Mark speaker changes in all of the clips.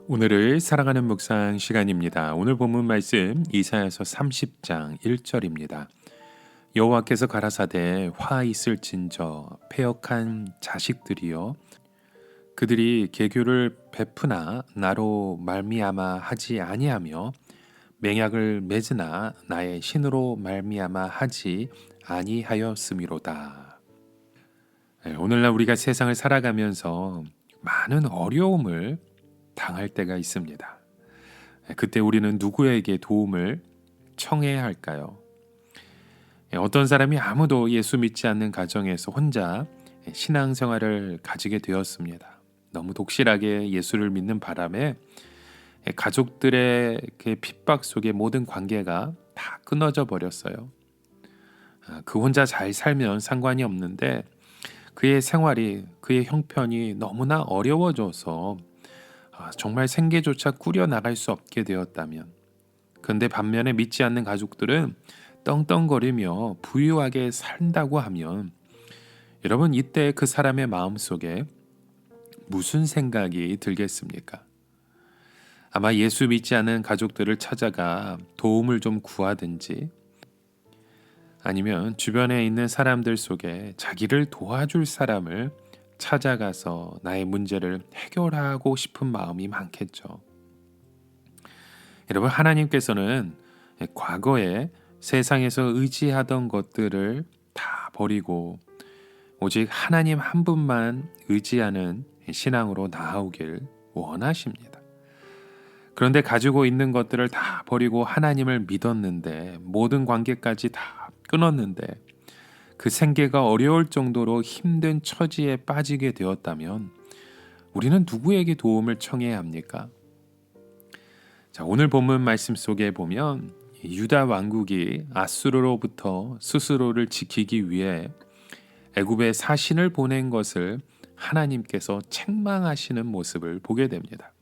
Speaker 1: 오늘을 사랑하는 묵상 시간입니다. 오늘 본문 말씀 이사야서 30장 1절입니다. 여호와께서 가라사대 화 있을진저 패역한 자식들이여 그들이 계교를 베푸나 나로 말미암아 하지 아니하며 맹약을 맺으나 나의 신으로 말미암아 하지 아니하였음이로다. 오늘날 우리가 세상을 살아가면서 많은 어려움을 당할 때가 있습니다. 그때 우리는 누구에게 도움을 청해야 할까요? 어떤 사람이 아무도 예수 믿지 않는 가정에서 혼자 신앙생활을 가지게 되었습니다. 너무 독실하게 예수를 믿는 바람에 가족들의 그 핍박 속에 모든 관계가 다 끊어져 버렸어요. 그 혼자 잘 살면 상관이 없는데 그의 생활이, 그의 형편이 너무나 어려워져서 정말 생계조차 꾸려나갈 수 없게 되었다면, 그런데 반면에 믿지 않는 가족들은 떵떵거리며 부유하게 산다고 하면, 여러분 이때 그 사람의 마음속에 무슨 생각이 들겠습니까? 아마 예수 믿지 않는 가족들을 찾아가 도움을 좀 구하든지, 아니면 주변에 있는 사람들 속에 자기를 도와줄 사람을 찾아가서 나의 문제를 해결하고 싶은 마음이 많겠죠. 여러분, 하나님께서는 과거에 세상에서 의지하던 것들을 다 버리고 오직 하나님 한 분만 의지하는 신앙으로 나아오길 원하십니다. 그런데 가지고 있는 것들을 다 버리고 하나님을 믿었는데, 모든 관계까지 다 끊었는데 그 생계가 어려울 정도로 힘든 처지에 빠지게 되었다면 우리는 누구에게 도움을 청해야 합니까? 자, 오늘 본문 말씀 속에 보면 유다 왕국이 아수르로부터 스스로를 지키기 위해 애굽에 사신을 보낸 것을 하나님께서 책망하시는 모습을 보게 됩니다.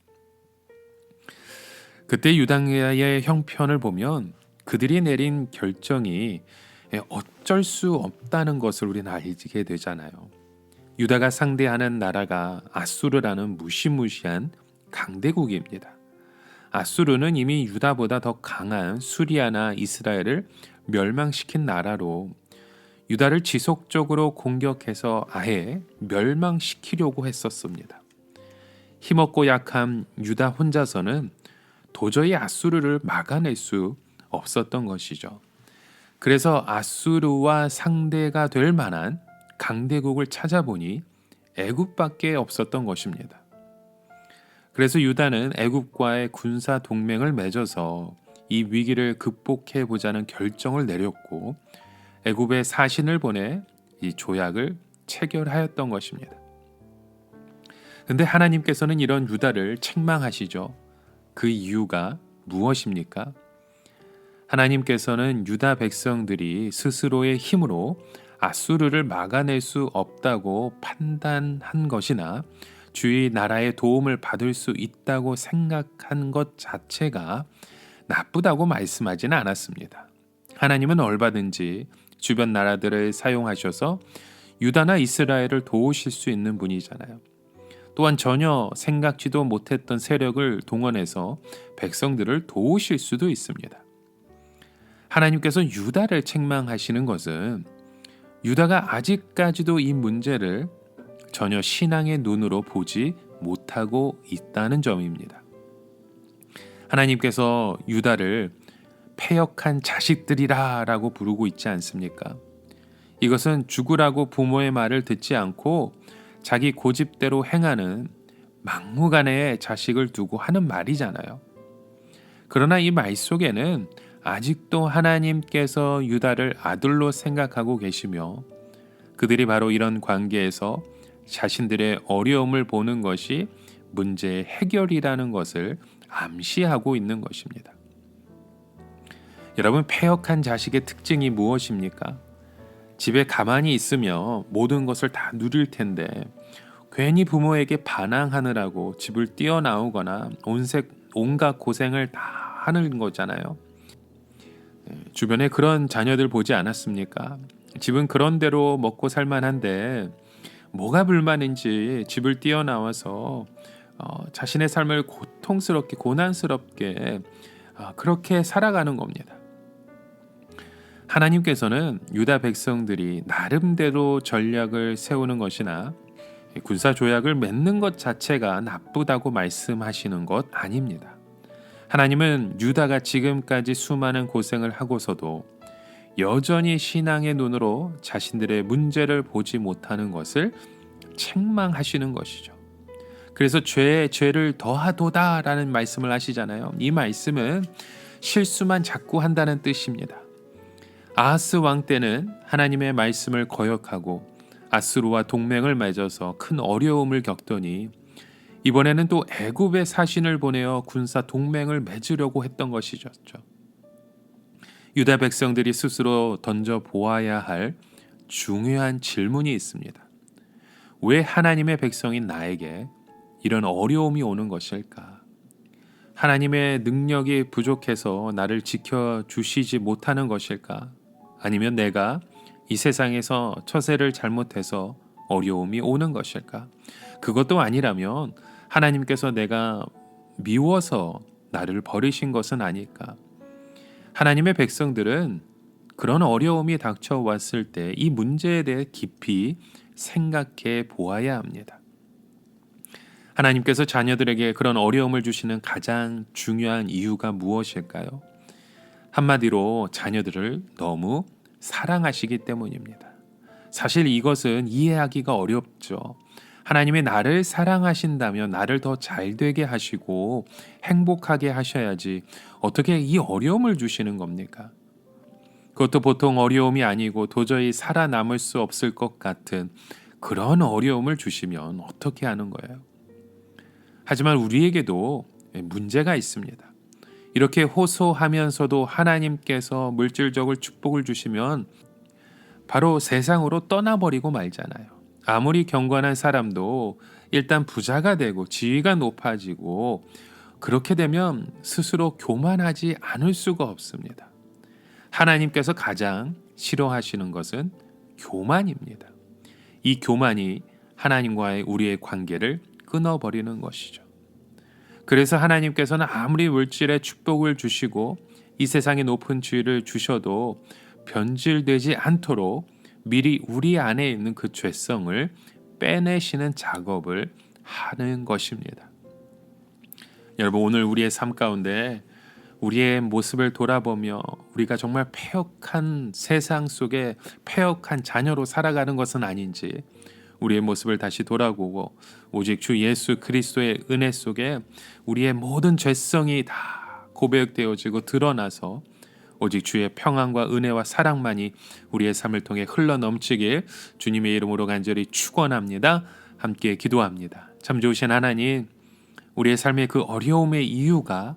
Speaker 1: 그때 유다의 형편을 보면 그들이 내린 결정이 어쩔 수 없다는 것을 우리는 알게 되잖아요. 유다가 상대하는 나라가 아수르라는 무시무시한 강대국입니다. 아수르는 이미 유다보다 더 강한 수리아나 이스라엘을 멸망시킨 나라로 유다를 지속적으로 공격해서 아예 멸망시키려고 했었습니다. 힘없고 약한 유다 혼자서는 도저히 아수르를 막아낼 수 없었던 것이죠. 그래서 아수르와 상대가 될 만한 강대국을 찾아보니 애굽밖에 없었던 것입니다. 그래서 유다는 애굽과의 군사 동맹을 맺어서 이 위기를 극복해 보자는 결정을 내렸고 애굽에 사신을 보내 이 조약을 체결하였던 것입니다. 그런데 하나님께서는 이런 유다를 책망하시죠. 그 이유가 무엇입니까? 하나님께서는 유다 백성들이 스스로의 힘으로 아수르를 막아낼 수 없다고 판단한 것이나 주위 나라의 도움을 받을 수 있다고 생각한 것 자체가 나쁘다고 말씀하지는 않았습니다. 하나님은 얼마든지 주변 나라들을 사용하셔서 유다나 이스라엘을 도우실 수 있는 분이잖아요. 또한 전혀 생각지도 못했던 세력을 동원해서 백성들을 도우실 수도 있습니다. 하나님께서 유다를 책망하시는 것은 유다가 아직까지도 이 문제를 전혀 신앙의 눈으로 보지 못하고 있다는 점입니다. 하나님께서 유다를 패역한 자식들이라 라고 부르고 있지 않습니까? 이것은 죽으라고 부모의 말을 듣지 않고 자기 고집대로 행하는 막무가내의 자식을 두고 하는 말이잖아요. 그러나 이 말 속에는 아직도 하나님께서 유다를 아들로 생각하고 계시며 그들이 바로 이런 관계에서 자신들의 어려움을 보는 것이 문제의 해결이라는 것을 암시하고 있는 것입니다. 여러분, 패역한 자식의 특징이 무엇입니까? 집에 가만히 있으며 모든 것을 다 누릴 텐데 괜히 부모에게 반항하느라고 집을 뛰어나오거나 온갖 고생을 다 하는 거잖아요. 주변에 그런 자녀들 보지 않았습니까? 집은 그런 대로 먹고 살만한데 뭐가 불만인지 집을 뛰어나와서 자신의 삶을 고통스럽게 고난스럽게 그렇게 살아가는 겁니다. 하나님께서는 유다 백성들이 나름대로 전략을 세우는 것이나 군사 조약을 맺는 것 자체가 나쁘다고 말씀하시는 것 아닙니다. 하나님은 유다가 지금까지 수많은 고생을 하고서도 여전히 신앙의 눈으로 자신들의 문제를 보지 못하는 것을 책망하시는 것이죠. 그래서 죄에 죄를 더하도다라는 말씀을 하시잖아요. 이 말씀은 실수만 자꾸 한다는 뜻입니다. 아하스 왕 때는 하나님의 말씀을 거역하고 아수르와 동맹을 맺어서 큰 어려움을 겪더니 이번에는 또 애굽에 사신을 보내어 군사 동맹을 맺으려고 했던 것이죠. 유다 백성들이 스스로 던져 보아야 할 중요한 질문이 있습니다. 왜 하나님의 백성인 나에게 이런 어려움이 오는 것일까? 하나님의 능력이 부족해서 나를 지켜주시지 못하는 것일까? 아니면 내가 이 세상에서 처세를 잘못해서 어려움이 오는 것일까? 그것도 아니라면 하나님께서 내가 미워서 나를 버리신 것은 아닐까? 하나님의 백성들은 그런 어려움이 닥쳐왔을 때 이 문제에 대해 깊이 생각해 보아야 합니다. 하나님께서 자녀들에게 그런 어려움을 주시는 가장 중요한 이유가 무엇일까요? 한마디로 자녀들을 너무 사랑하시기 때문입니다. 사실 이것은 이해하기가 어렵죠. 하나님이 나를 사랑하신다면 나를 더 잘되게 하시고 행복하게 하셔야지 어떻게 이 어려움을 주시는 겁니까? 그것도 보통 어려움이 아니고 도저히 살아남을 수 없을 것 같은 그런 어려움을 주시면 어떻게 하는 거예요? 하지만 우리에게도 문제가 있습니다. 이렇게 호소하면서도 하나님께서 물질적으로 축복을 주시면 바로 세상으로 떠나버리고 말잖아요. 아무리 경건한 사람도 일단 부자가 되고 지위가 높아지고 그렇게 되면 스스로 교만하지 않을 수가 없습니다. 하나님께서 가장 싫어하시는 것은 교만입니다. 이 교만이 하나님과의 우리의 관계를 끊어버리는 것이죠. 그래서 하나님께서는 아무리 물질의 축복을 주시고 이 세상에 높은 지위를 주셔도 변질되지 않도록 미리 우리 안에 있는 그 죄성을 빼내시는 작업을 하는 것입니다. 여러분, 오늘 우리의 삶 가운데 우리의 모습을 돌아보며 우리가 정말 패역한 세상 속에 패역한 자녀로 살아가는 것은 아닌지 우리의 모습을 다시 돌아보고 오직 주 예수 그리스도의 은혜 속에 우리의 모든 죄성이 다 고백되어지고 드러나서 오직 주의 평안과 은혜와 사랑만이 우리의 삶을 통해 흘러넘치길 주님의 이름으로 간절히 축원합니다. 함께 기도합니다. 참 좋으신 하나님, 우리의 삶의 그 어려움의 이유가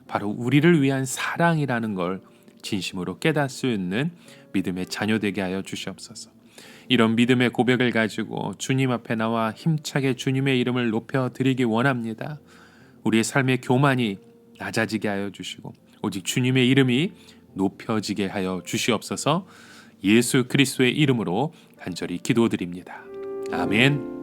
Speaker 1: 바로 우리를 위한 사랑이라는 걸 진심으로 깨닫을 수 있는 믿음의 자녀 되게 하여 주시옵소서. 이런 믿음의 고백을 가지고 주님 앞에 나와 힘차게 주님의 이름을 높여드리기 원합니다. 우리의 삶의 교만이 낮아지게 하여 주시고 오직 주님의 이름이 높여지게 하여 주시옵소서. 예수 그리스도의 이름으로 간절히 기도드립니다. 아멘.